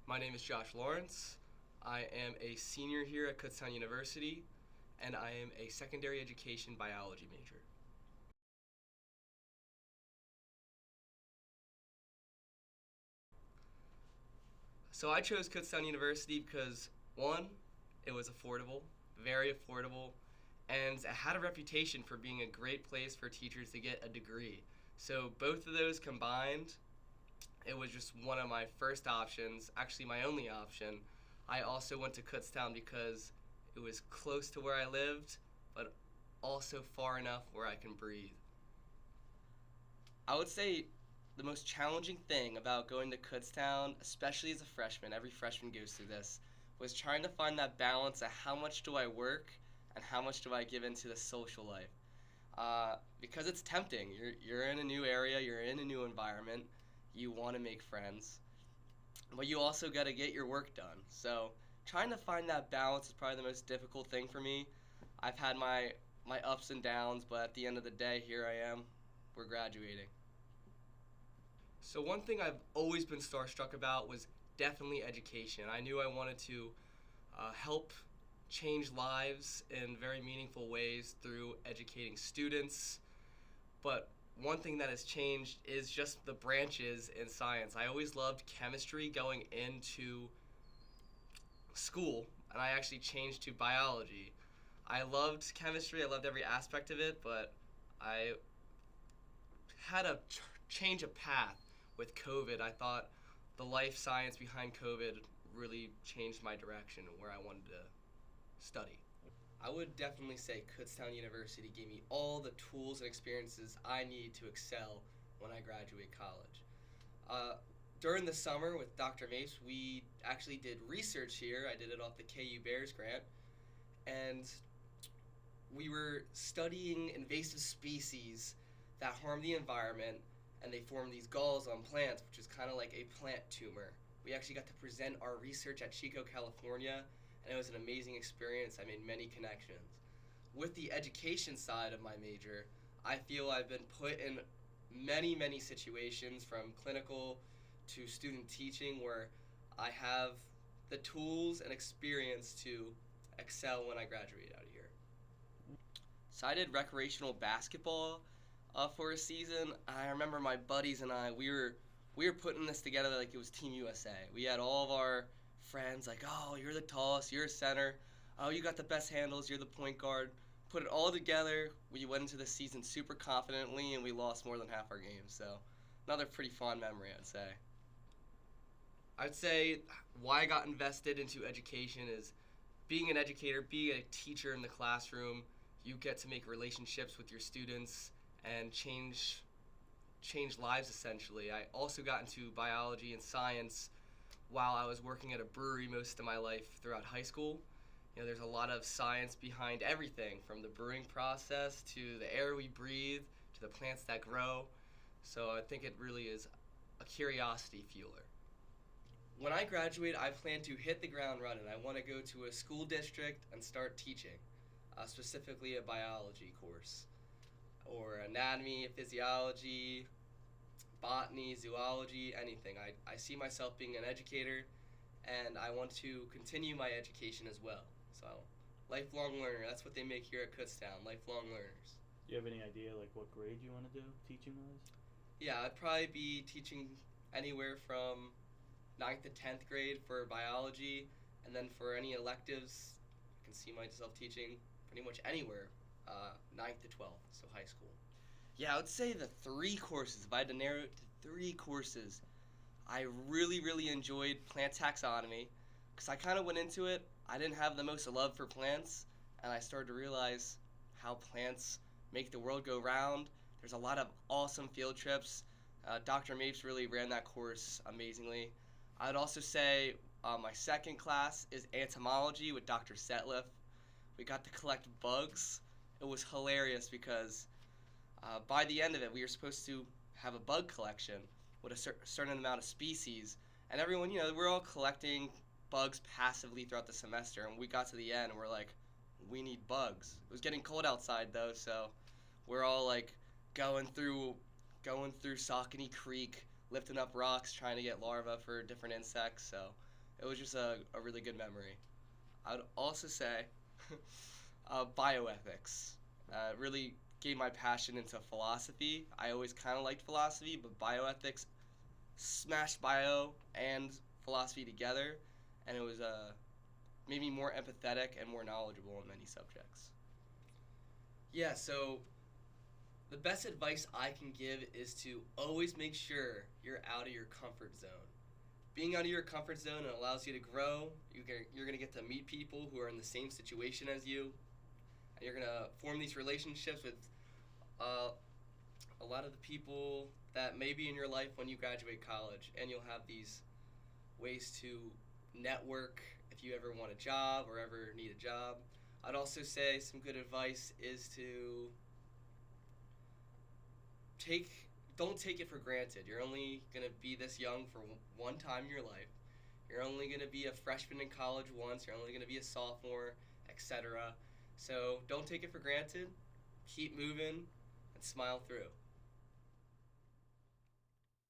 My name is Josh Lawrence. I am a senior here at Kutztown University, and I am a secondary education biology major. So I chose Kutztown University because, one, it was affordable, very affordable, and it had a reputation for being a great place for teachers to get a degree. So both of those combined, it was just one of my first options, actually my only option. I also went to Kutztown because it was close to where I lived, but also far enough where I can breathe. I would say the most challenging thing about going to Kutztown, especially as a freshman, every freshman goes through this, was trying to find that balance of how much do I work and how much do I give into the social life. Because it's tempting. You're in a new area, you're in a new environment, you want to make friends, but you also got to get your work done. So trying to find that balance is probably the most difficult thing for me. I've had my ups and downs, but at the end of the day, here I am. We're graduating. So one thing I've always been starstruck about was definitely education. I knew I wanted to help change lives in very meaningful ways through educating students. But one thing that has changed is just the branches in science. I always loved chemistry going into school, and I actually changed to biology. I loved chemistry, I loved every aspect of it, but I had a change of path with COVID. I thought the life science behind COVID really changed my direction and where I wanted to study. I would definitely say Kutztown University gave me all the tools and experiences I need to excel when I graduate college. During the summer with Dr. Mapes, we actually did research here. I did it off the KU Bears grant, and we were studying invasive species that harm the environment, and they form these galls on plants, which is kind of like a plant tumor. We actually got to present our research at Chico, California, and it was an amazing experience. I made many connections. With the education side of my major, I feel I've been put in many situations from clinical to student teaching where I have the tools and experience to excel when I graduate out of here. So I did recreational basketball for a season. I remember my buddies and I, we were putting this together like it was Team USA. We had all of our friends like, oh, you're the tallest, you're a center, oh, you got the best handles, you're the point guard. Put it all together. We went into the season super confidently, and we lost more than half our games. So another pretty fond memory, I'd say. I'd say why I got invested into education is being an educator, being a teacher in the classroom. You get to make relationships with your students and change lives essentially. I also got into biology and science while I was working at a brewery most of my life throughout high school. You know, there's a lot of science behind everything from the brewing process to the air we breathe to the plants that grow. So I think it really is a curiosity fueler. When I graduate, I plan to hit the ground running. I want to go to a school district and start teaching, specifically a biology course or anatomy, physiology, botany, zoology, anything. I see myself being an educator, and I want to continue my education as well. So, lifelong learner, that's what they make here at Kutztown, lifelong learners. Do you have any idea like what grade you want to do teaching wise? Yeah, I'd probably be teaching anywhere from ninth to 10th grade for biology, and then for any electives, I can see myself teaching pretty much anywhere, ninth to 12th, so high school. Yeah, I would say the three courses, if I had to narrow it to three courses, I really enjoyed plant taxonomy because I kind of went into it. I didn't have the most love for plants, and I started to realize how plants make the world go round. There's a lot of awesome field trips. Dr. Mapes really ran that course amazingly. I'd also say my second class is entomology with Dr. Setliff. We got to collect bugs. It was hilarious because by the end of it, we were supposed to have a bug collection with a certain amount of species, and everyone, you know, we're all collecting bugs passively throughout the semester, and we got to the end, and we're like, we need bugs. It was getting cold outside though, so we're all like going through Saucony Creek, lifting up rocks, trying to get larvae for different insects. So It was just a really good memory. I would also say bioethics really gave my passion into philosophy. I always kind of liked philosophy, but bioethics smashed bio and philosophy together, and it was made me more empathetic and more knowledgeable in many subjects. Yeah, so the best advice I can give is to always make sure you're out of your comfort zone. Being out of your comfort zone, it allows you to grow. You're going to get to meet people who are in the same situation as you, and you're going to form these relationships with uh, a lot of the people that may be in your life when you graduate college, and you'll have these ways to network if you ever want a job or ever need a job. I'd also say some good advice is to take don't take it for granted. You're only going to be this young for one time in your life. You're only going to be a freshman in college once. You're only going to be a sophomore, etc. So don't take it for granted. Keep moving and smile through.